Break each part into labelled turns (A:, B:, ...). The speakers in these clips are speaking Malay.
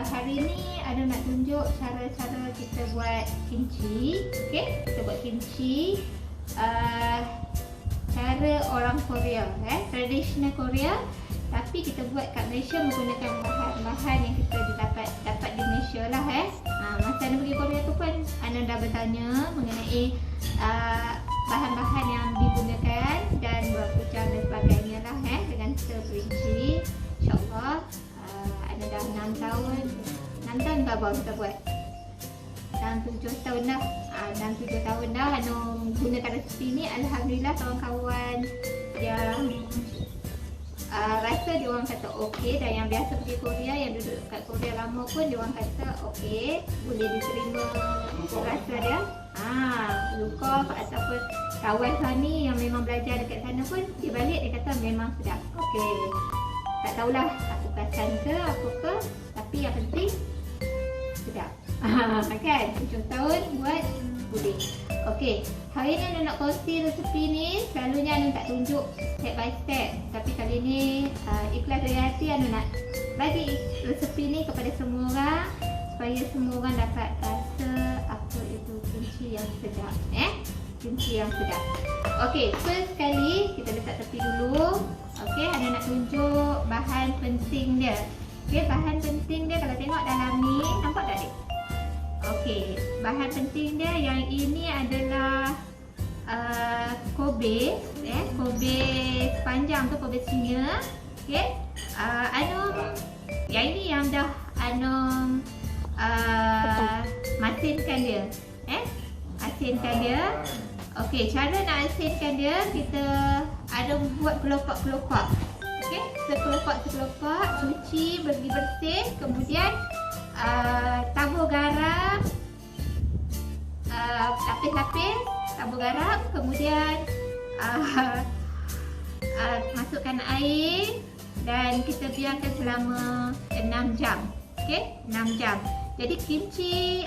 A: hari ni Anu nak tunjuk cara-cara kita buat kimchi. Okey, kita buat kimchi cara orang Korea, tradisional Korea, tapi kita buat kat Malaysia menggunakan bahan-bahan yang kita dapat di Malaysia lah. Masa Anu pergi Korea tu pun Anu dah bertanya mengenai bahan-bahan yang digunakan dan berapa jam dan sebagainya lah, dengan terperinci. InsyaAllah Anu dah 6 tahun dah baru kita buat. Dalam 7 tahun dah. Dalam 7 tahun dah Anu gunakan resipi ni. Alhamdulillah kawan-kawan yang rasa dia orang kata okey, dan yang biasa pergi Korea, yang duduk kat Korea lama pun dia orang kata okey, boleh diterima rasa dia. Luka ataupun kawan Sani yang memang belajar dekat sana pun dia balik dia kata memang sedap. Okey. Tak tahulah aku perasan ke apa ke, tapi yang penting sedap. Kan? 7 tahun buat boleh. Okey, hari ni Anu nak kongsi resepi ni. Selalunya Anu tak tunjuk step by step, tapi kali ni ikhlas dari hati Anu nak bagi resepi ni kepada semua orang, supaya semua orang dapat rasa apa itu kimchi yang sedap. Kimchi yang sedap. Okey, first sekali kita letak tepi dulu. Okey, Anu nak tunjuk bahan penting dia. Okey, bahan penting dia kalau tengok dalam ni, nampak tak dik? Okey, bahan penting dia yang ini adalah Kobe, Kobe panjang tu, Kobe Cina. Okey, yang ini yang dah masinkan dia, asinkan dia. Okey, cara nak asinkan dia, kita ada buat kelopak-kelopak. Okey, sekelopak-sekelopak, cuci bersih, kemudian tabur garam, lapis-lapis, tabur garam, kemudian masukkan air dan kita biarkan selama 6 jam. Okey, 6 jam. Jadi kimchi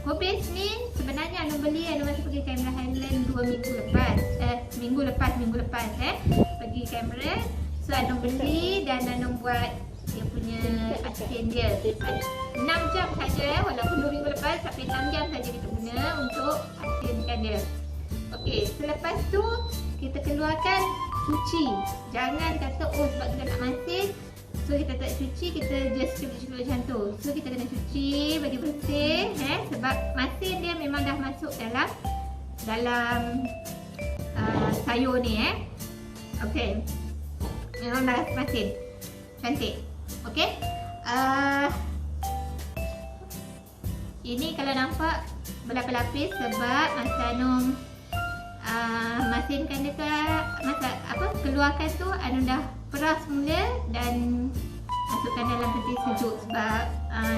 A: Kobe ni sebenarnya Anu beli, Anu masih pergi Cameron Highland 2 minggu lepas. Minggu lepas pergi Cameron. So Anu beli dan Anu buat dia punya asin dia 6 jam saja, walaupun 2 minggu lepas, tapi 6 jam saja kita guna untuk asinkan dia. Okey, selepas tu kita keluarkan, cuci. Jangan kata sebab kita nak masin, so kita tak cuci, kita just cuci macam tu. So kita kena cuci, bagi bersih, sebab masin dia memang dah masuk dalam sayur ni, Okey, memang dah masin. Cantik. Okey. Ini kalau nampak berlapis-lapis sebab masa Anu masinkan dekat keluarkan tu, Anu dah peras mula dan masukkan dalam peti sejuk sebab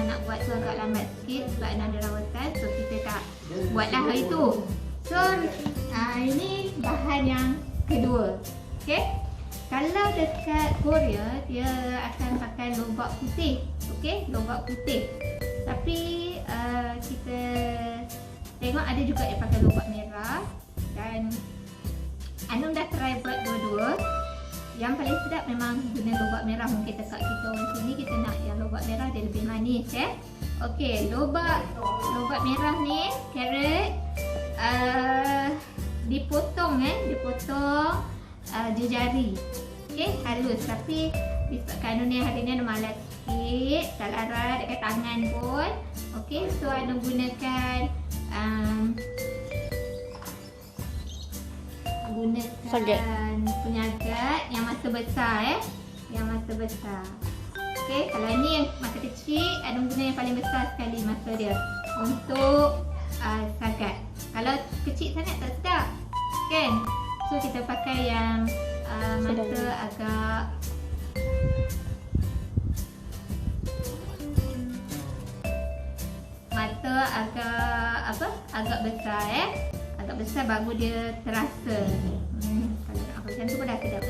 A: nak buat tu agak lambat sikit sebab Anu ada rawatan, so kita tak buatlah hari tu. So ini bahan yang kedua. Okey. Kalau dekat Korea, dia akan pakai lobak putih. Okey, lobak putih. Tapi kita tengok ada juga yang pakai lobak merah. Dan Anu dah try buat dua-dua. Yang paling sedap memang guna lobak merah. Mungkin dekat kita orang sini, kita nak yang lobak merah dia lebih manis. Okey, lobak merah ni, carrot dipotong jari. Okey, halus, tapi disebabkan Anu ni hari ni Anu malas sikit, tak larat dekat tangan pun. Okey, so Anu gunakan penyagat yang masa besar, yang masa besar. Okey, kalau ni yang masa kecil, Anu guna yang paling besar sekali masa dia untuk sagat. Kalau kecil sangat tak sedap, kan? So kita pakai yang masa agak besar, agak besar baru dia terasa. Kalau nak macam tu pun dah sedap.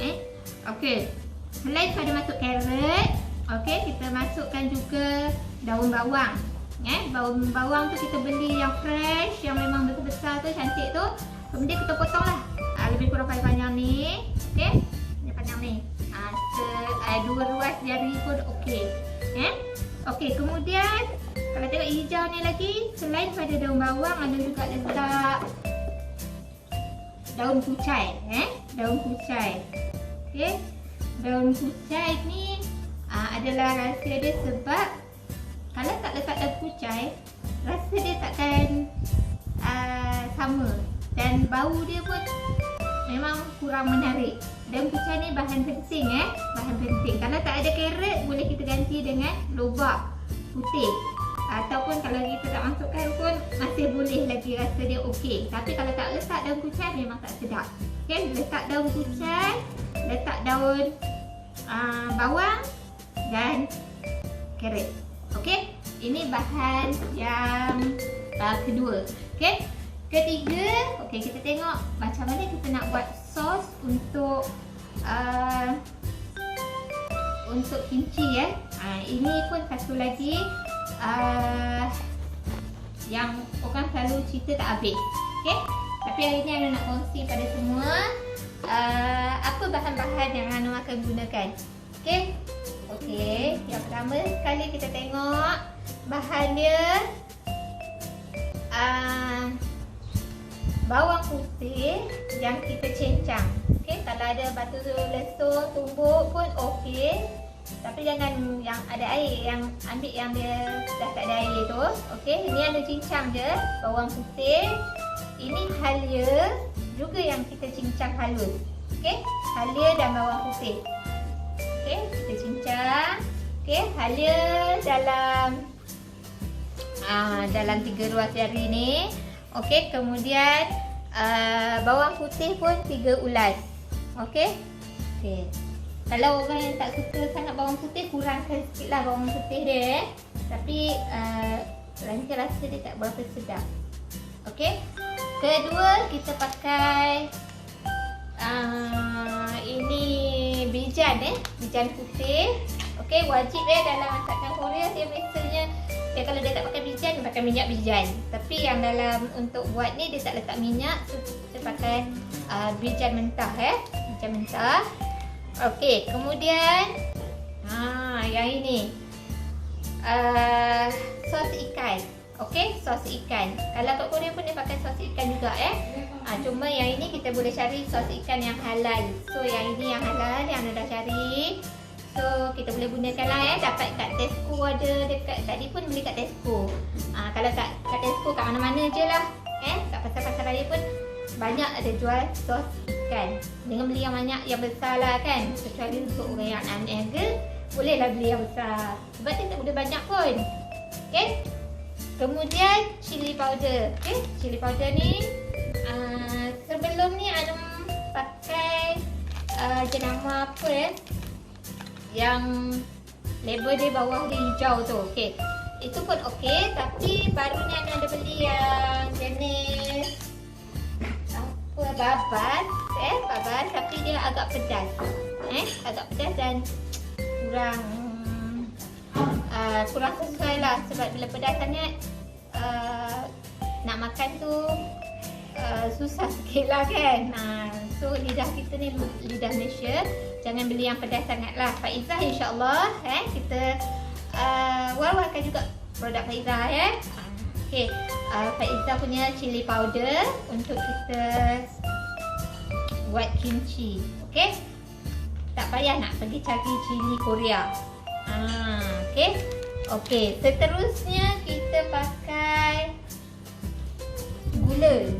A: Okey, selain pada masuk carrot, okey, kita masukkan juga daun bawang. Daun bawang tu kita beli yang fresh, yang memang besar-besar tu, cantik tu. Kemudian kita potong lah, lebih kurang panjang ni. Okey, ni panjang ni. 2 ruas jari pun okey. Okey, kemudian kalau tengok hijau ni lagi, selain pada daun bawang, ada juga letak daun kucai, daun kucai. Okey. Daun kucai ni adalah rahsia dia, sebab kalau tak letak daun kucai, rasa dia takkan sama, dan bau dia pun memang kurang menarik. Daun kucai ni bahan penting, bahan penting. Kalau tak ada carrot, boleh kita ganti dengan lobak putih, ataupun kalau kita tak masukkan pun masih boleh lagi, rasa dia okey. Tapi kalau tak letak daun kucai memang tak sedap. Okey, letak daun kucai, letak daun bawang dan carrot. Okey, ini bahan yang kedua. Okey, ketiga, okey, kita tengok macam mana kita nak buat sos untuk kimchi, ini pun satu lagi yang orang selalu cerita tak habis. Okey, tapi hari ni Ana nak kongsi pada semua apa bahan-bahan yang Ana akan gunakan. Okey. Okey, yang pertama sekali kita tengok bahan dia, bawang putih yang kita cincang. Okey, kalau ada batu lesung tumbuk pun okey. Tapi jangan yang ada air, yang ambil yang dia dah tak ada air tu. Okey, ini Ana cincang je bawang putih. Ini halia juga yang kita cincang halus. Okey, halia dan bawang putih. Okey, kita cincang. Okey, halia dalam 3 ruas jari ni. Okey, kemudian bawang putih pun 3 ulas. Okey. Okey. Kalau orang yang tak suka sangat bawang putih, kurangkan sikitlah bawang putih dia. Tapi nanti rasa dia tak berapa sedap. Okey. Kedua, kita pakai ini bijan, bijan putih. Okey, wajib dalam masakan Korea dia biasanya kalau dia tak pakai bijan, dia pakai minyak bijan. Tapi yang dalam untuk buat ni dia tak letak minyak, so kita pakai bijan mentah, bijan mentah. Okey, kemudian yang ini sos ikan. Okey, sos ikan. Kalau kat Korea pun dia pakai sos ikan juga, cuma yang ini kita boleh cari sos ikan yang halal. So yang ini yang halal yang Ana dah cari. So kita boleh gunakan lah, dapat kat Tesco ada, dekat tadi pun beli kat Tesco. Kalau kat Tesco kat mana-mana je lah, kat pasar-pasar raya pun banyak ada jual sos ikan. Dengan beli yang banyak, yang besar lah kan. Kecuali untuk orang yang unable, bolehlah beli yang besar, sebab dia tak boleh banyak pun. Okay. Kemudian cili powder. Okay, cili powder ni sebelum ni Ana pakai jenama apa yang label dia bawah dia hijau tu. Okey, itu pun okey. Tapi baru ni Ana ada beli yang jenis apa, babas, babas, tapi dia agak pedas, agak pedas dan kurang sesuai lah, sebab bila pedas sangat nak makan tu susah sikit lah kan. So lidah kita ni lidah Malaysia, jangan beli yang pedas sangat lah. Faizah insyaAllah kita wawarkan juga produk Faizah. Okay, Faizah punya cili powder untuk kita buat kimchi. Okay, tak payah nak pergi cari cili Korea. Okay. Okay, seterusnya kita pakai gula.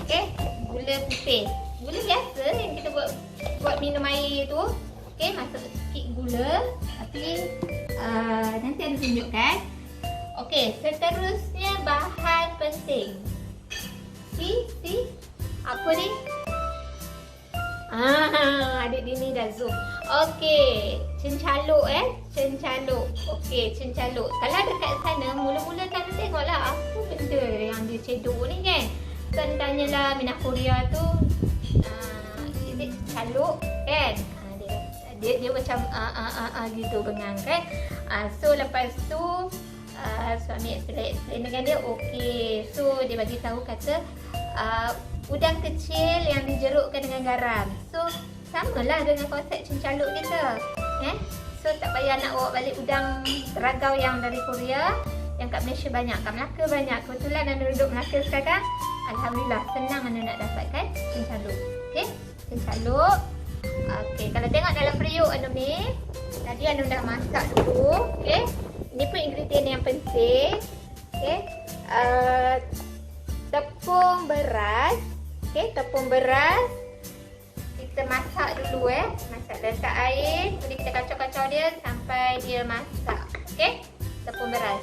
A: Okay, gula putih. Gula biasa yang kita buat minum air tu. Okay, masuk sikit gula. Tapi nanti Ana tunjukkan. Okay, seterusnya bahan penting. Apa ni? Adik Dini dah zoom. Okey, cencaluk cencaluk. Okey, cencaluk. Kalau dekat sana mula-mula kan tengoklah apa benda yang dia cedok ni kan. Kan tanyalah minat Korea tu ini cencaluk kan. Dia macam gitu bengang kan. So lepas tu suami explain dengan dia okey. So dia bagi tahu kata udang kecil yang dijerukkan dengan garam. So samalah dengan konsep cencaluk kita. So tak payah nak bawa balik udang seragau yang dari Korea. Yang kat Malaysia banyak, kat Melaka banyak. Kebetulan Anda duduk Melaka sekarang, alhamdulillah senang Anda nak dapatkan cincaluk. Okey, cincaluk. Okey, kalau tengok dalam periuk anda ni, tadi anda dah masak dulu. Okey, ini pun ingredient yang penting. Okey, tepung beras. Okey, tepung beras kita masak dulu masak letak air, kemudian kita kacau-kacau dia sampai dia masak. Okey, tepung beras.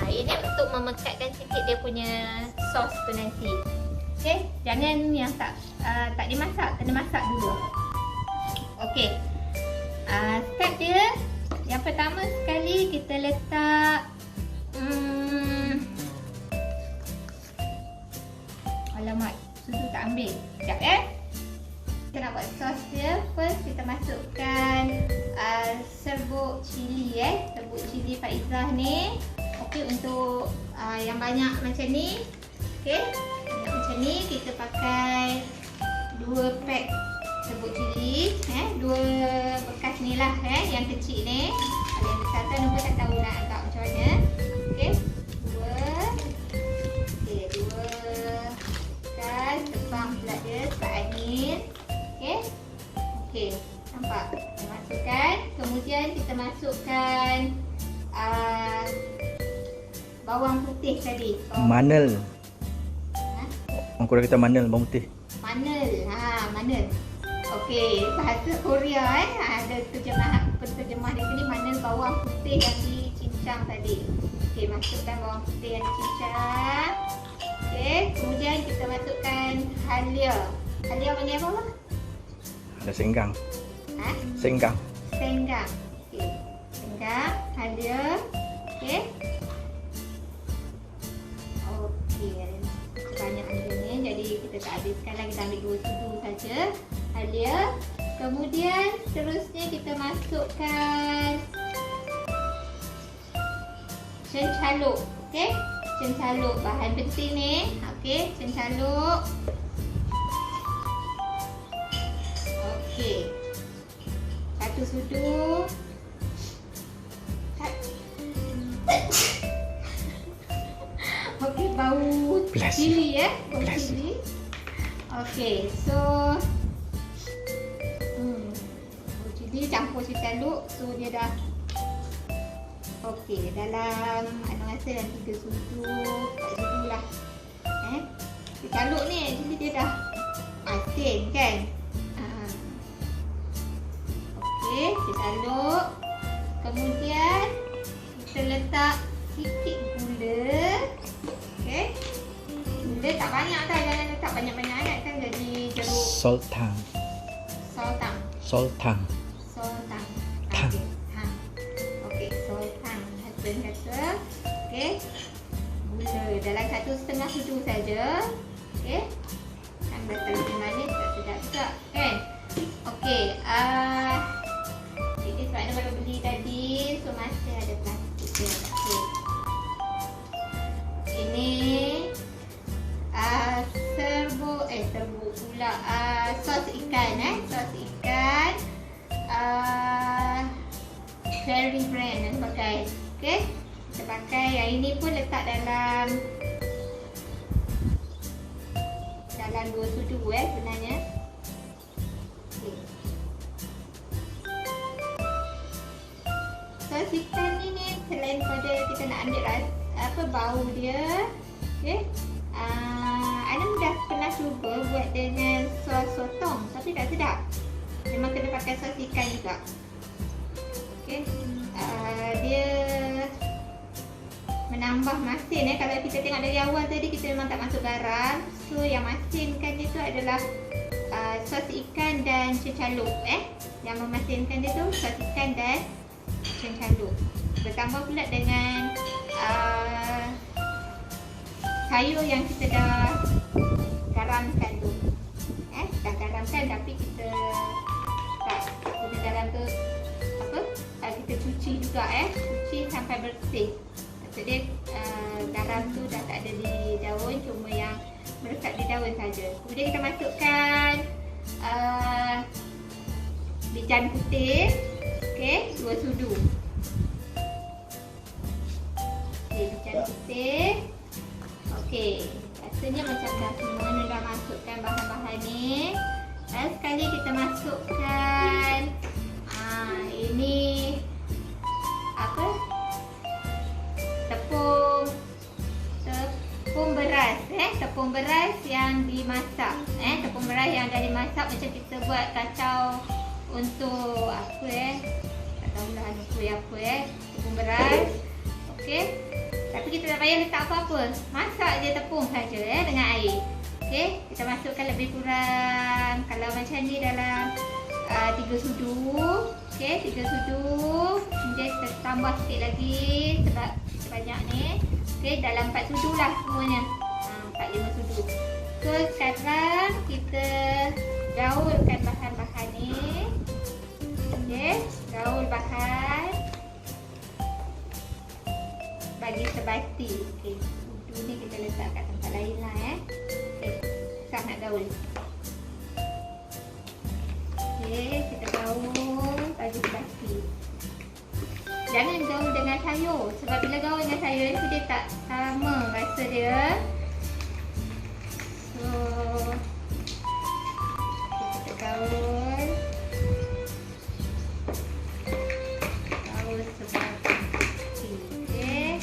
A: Ini untuk memekatkan sikit dia punya sos tu nanti. Okey, jangan yang tak dimasak, kena masak dulu. Okey. Step dia yang pertama sekali kita letak alamak, susu tak ambil. Sekejap kita nak buat sos dia. First kita masukkan serbuk cili serbuk cili Faizah ni. Okey, untuk yang banyak macam ni. Okey, banyak macam ni kita pakai 2 pack serbuk cili, 2 bekas ni lah yang kecil ni. Kalau yang besar tu Nubul tak tahu nak agak macam mana. Okey, 2 bekas, tebang pula dia sebab angin. Okey, nampak? Kita masukkan, kemudian kita masukkan bawang putih tadi.
B: Manel. Orang Korea kata manel, bawang putih.
A: Manel. Manel. Okey, bahasa Korea ada penterjemah di sini, manel bawang putih yang dicincang tadi. Okey, masukkan bawang putih yang dicincang. Okey, kemudian kita masukkan halia. Halia mana apa?
B: Ada senggang. Senggang.
A: Senggang. Okey. Senggang, halia. Okey. Banyak benda ni, jadi kita tak habiskan lagi, kita ambil 2 sudu saja halia. Kemudian seterusnya kita masukkan cincaluk. Okey, cincaluk bahan penting ni. Okey, cincaluk. Okey, 1 sudu. Okey, bau cili bau cili. Okey, so bau cili campur cincaluk, so dia dah okey dalam rasa dalam 3 sudu, 4 sudu lah. Cincaluk ni jadi dia dah asin kan. Okey, cincaluk. Kemudian kita letak sikit gula. Okey. Gula tak banyak tau, jangan letak banyak-banyak kan jadi jeruk.
B: Sultan.
A: Okey. Okey, sultan. Husband kata. Okey. Gula dalam 1,5 sudu saja. Okey. Kan dah terlalu manis, tak sedap juga kan. Okey. Ini sebab Anda baru beli tadi, so masih ada plastik dia. Okey. Ini serbuk pula sos ikan sos ikan Cherry brand yang pakai. Okey, kita pakai yang ini pun letak dalam 2 sudu sebenarnya. Okey, sos ikan ni selain pada kita nak ambil bau dia. Okey, Ana dah pernah cuba buat dengan sos sotong tapi tak sedap. Memang kena pakai sos ikan juga. Okey, dia menambah masin kalau kita tengok dari awal tadi kita memang tak masuk garam. So yang masinkan dia tu adalah sos ikan dan cincaluk. Yang memasinkan dia tu sos ikan dan cincaluk. Bertambah pula dengan sayur yang kita dah garamkan tu. Dah garamkan tapi kita tak guna garam tu kita cuci juga cuci sampai bersih. Maksudnya garam tu dah tak ada di daun, cuma yang meresap di daun saja. Kemudian kita masukkan bijan putih. Okey, 2 sudu. Okey, bicara putih. Okey, rasanya macam dah semua dah masukkan bahan-bahan ni. Dan sekali kita masukkan ini apa? Tepung beras, tepung beras yang dimasak. Tepung beras yang dah dimasak macam kita buat kacau untuk apa tak tahulah untuk apa tepung beras. Okey. Tapi kita tak payah letak apa-apa. Masak je tepung saja dengan air. Okey, kita masukkan lebih kurang kalau macam ni dalam 3 sudu. Okey, 3 sudu. Kemudian kita tambah sikit lagi sebab kita banyak ni. Okey, dalam 4 sudu lah semuanya. 4-5 sudu. So, sekarang kita gaulkan bahan-bahan ni. Okey, gaul bahan. Bagi sebati. Okey, sudu ni kita letak kat tempat lain lah Okey, susah nak gaul. Okey, kita gaul bagi sebati. Jangan gaul dengan sayur sebab bila gaul dengan sayur ni dia tak sama rasa dia. So, kita gaul. Gaul sebati. Okey.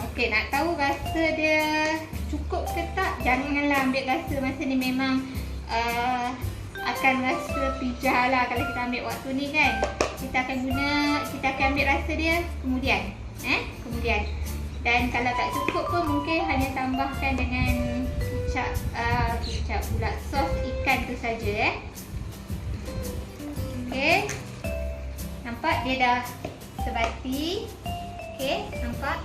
A: Okey, nak tahu rasa dia cukup ke tak, janganlah ambil rasa masa ni, memang akan rasa pijah lah kalau kita ambil waktu ni kan. Kita akan ambil rasa dia kemudian. Kemudian. Dan kalau tak cukup pun mungkin hanya tambahkan dengan kicap pula, sos ikan tu saja Okey. Nampak dia dah sebati. Okey, nampak?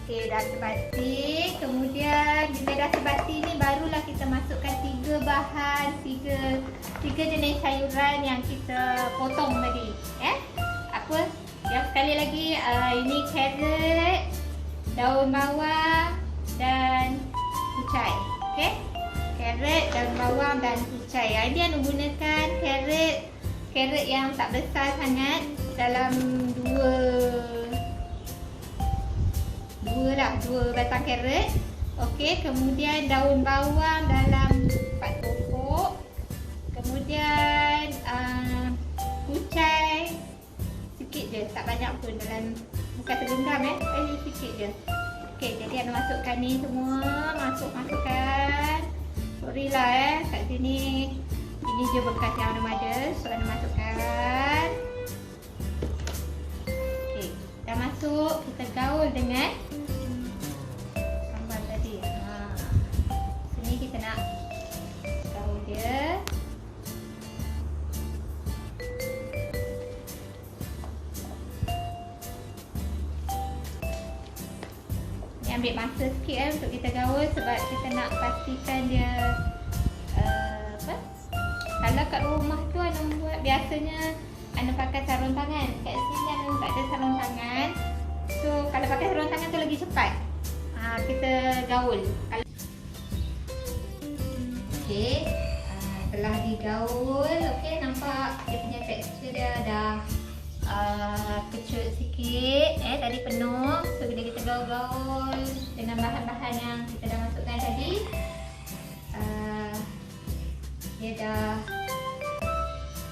A: Okey, dah sebati. Kemudian bila dah sebati ni barulah kita masukkan 3 bahan, 3 jenis sayuran yang kita potong tadi. Apa? Yang sekali lagi ini carrot, daun bawang dan kucai. Okey? Carrot, daun bawang dan kucai. Dia menggunakan carrot yang tak besar sangat, dalam 2 batang carrot. Okey, kemudian daun bawang dalam 4 pokok. Kemudian kucai sikit je, tak banyak pun, dalam bukan segenggam sikit je. Okey, jadi anda masukkan ni semua, masukkan. Sorry lah kat sini ini je bekas yang anda ada, so anda masukkan. Okey, dah masuk, kita gaul dengan sambal tadi. Sini kita nak gaul dia. Ambil masa sikit untuk kita gaul sebab kita nak pastikan dia kalau kat rumah tu anda buat, biasanya anda pakai sarung tangan. Kat sini anda tak ada sarung tangan, so kalau pakai sarung tangan tu lagi cepat kita gaul. Okey, telah digaul. Okey, nampak dia punya tekstur dia dah kecut sikit. Tadi penuh. So bila kita gaul-gaul dengan bahan-bahan yang kita dah masukkan tadi, dia dah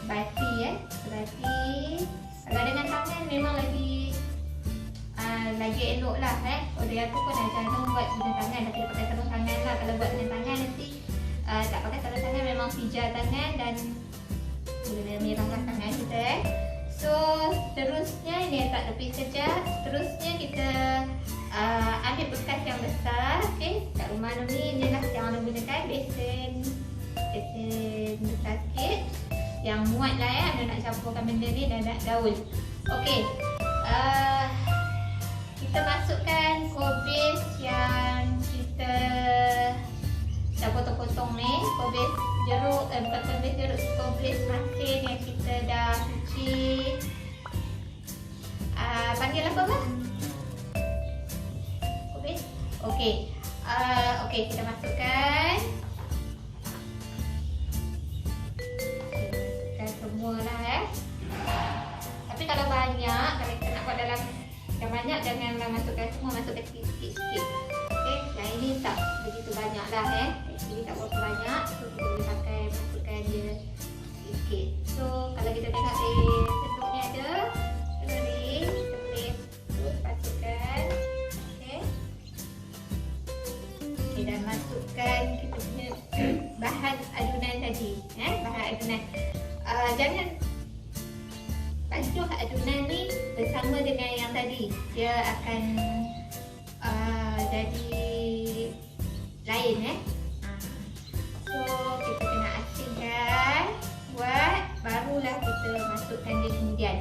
A: sebati. Kalau dengan tangan memang lagi elok lah. Kalau yang tu pun jangan buat dengan tangan, tapi pakai sarung tangan lah. Kalau buat dengan tangan nanti tak pakai sarung tangan, memang pijar tangan dan boleh merahkan tangan kita. So, terusnya ni letak tepi sekejap. Terusnya kita ambil bekas yang besar. Okey, kat rumah ni inilah yang anda gunakan, besen besar sikit. Yang muat lah anda nak campurkan benda ni dan nak gaul. Okey, kita masukkan kobis yang kita dah potong-potong ni. Kobis jeruk, bukan kobis jeruk, kobis masin yang kita dah cuci. Panggil apa? Okey. Okey, kita masukkan. Masukkan semualah Tapi kalau banyak, kalau kita nak buat dalam yang banyak, janganlah masukkan semua, masukkan sikit-sikit. Okey, yang ini tak begitu banyaklah Ini tak berapa banyak, so kita boleh pakai masukkan dia sikit. So kalau kita tengok di sendoknya ada, kita boleh masukkan. Okey, dan masukkan kita punya bahan adunan tadi, bahan adunan. Jangan paduh adunan ni bersama dengan yang tadi, dia akan jadi lain So kita kena asingkan, buat, barulah kita masukkan dia kemudian.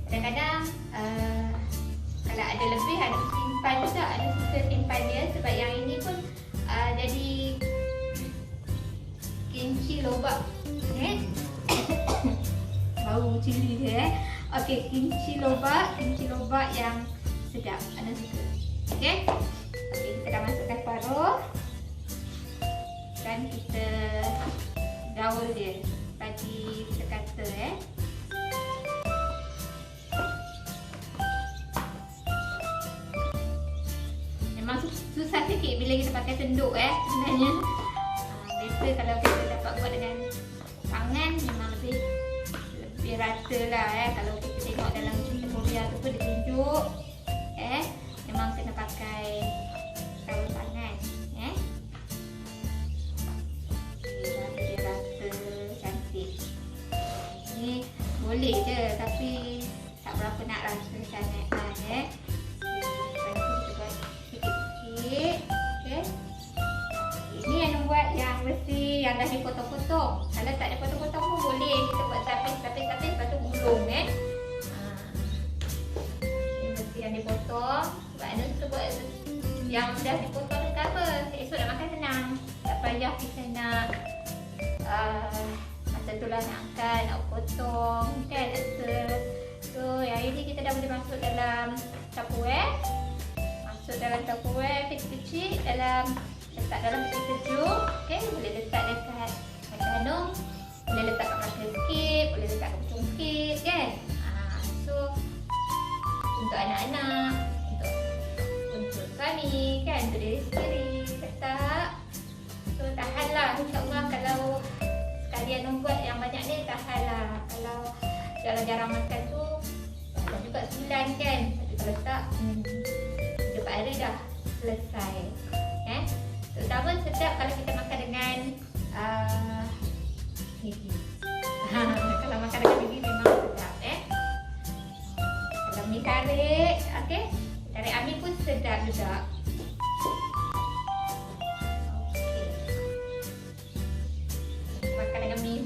A: Kadang-kadang kalau ada lebih, ada simpan juga, ada suka simpan dia, sebab yang ini pun jadi kimchi lobak. Bau cili dia. Okey, kimchi lobak yang sedap, Ana suka. Okey. Okey, kita dah masukkan separuh. Dan kita gaul dia bagi sekata Memang susah sikit bila kita pakai sendok sebenarnya. Biasa kalau kita dapat buat dengan tangan memang lebih rata lah Kalau kita tengok dalam cerita Korea tu pun ditunjuk memang kena pakai sarung tangan dia rata cantik. Ni boleh je tapi tak berapa nak rasa sangat kita buat sikit-sikit. Okey. Ini yang buat yang mesti yang dah dipotong-potong. Kalau tak ada potong-potong pun boleh. Kita buat tapis, lepas tu gulung Ini mesti yang dipotong. Sebab Ana suka buat yang dah dipotong tu apa? Esok nak makan senang. Tak payah kita nak masa tu lah nak potong rasa. So yang ini kita dah boleh masuk dalam Tupperware. Kecil-kecil letak dalam peti sejuk. Okey, boleh letak dekat macam boleh letak kat belakang sikit, boleh letak kat cungkit So untuk anak-anak, untuk suami untuk diri sendiri letak. So tahanlah, insya-Allah kalau sekalian membuat yang banyak ni tahanlah. Kalau jarang-jarang makan tu ada juga sebulan tapi kalau tak 4 hari dah selesai. Terutama sedap kalau kita makan dengan gigi. Kalau makan dengan gigi memang sedap Kalau mi tarik, tarik ami pun sedap juga. Makan dengan mi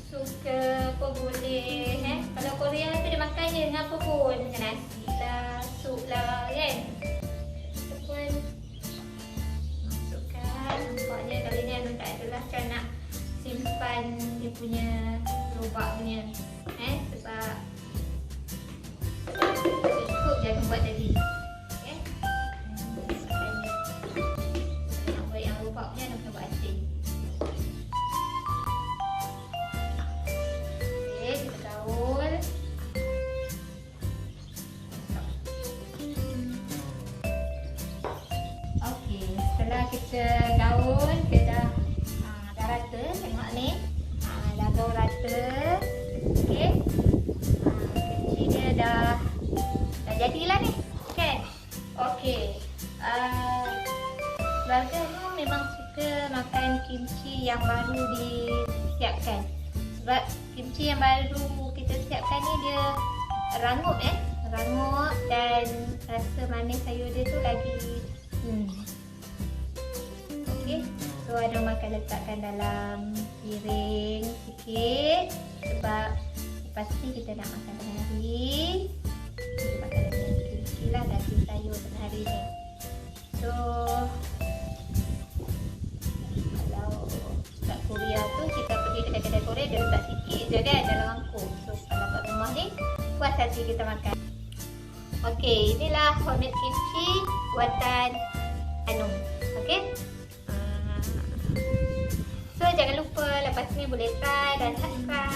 A: sup ke apa boleh Kalau Korea tu dia makan je dengan apa pun, dengan nasi lah, sup lah Nampaknya kali ni Anu tak adalah macam nak simpan dia punya lobak punya sebab cukup je Anu buat tadi nak buat yang lobak punya Anu kena buat asin. Kita gaul. Setelah kita gaul, dia dah rata, tengok ni dah gaul rata. Kimchi dia dah jadilah ni keluarga tu memang suka makan kimchi yang baru disiapkan. Sebab kimchi yang baru kita siapkan ni dia rangup dan rasa manis sayur dia tu lagi So Anu makan letakkan dalam piring sikit sebab pasti kita nak makan tengah hari. Kita makan dengan kimchi lah, daging sayur tengah hari ni. So kalau kat Korea tu kita pergi kedai-kedai Korea dia letak sikit je dalam mangkuk. So kalau kat rumah ni puas hati kita makan. Okey, inilah homemade kimchi buatan Hanum. Okey. So jangan lupa lepas ni boleh try dan subscribe.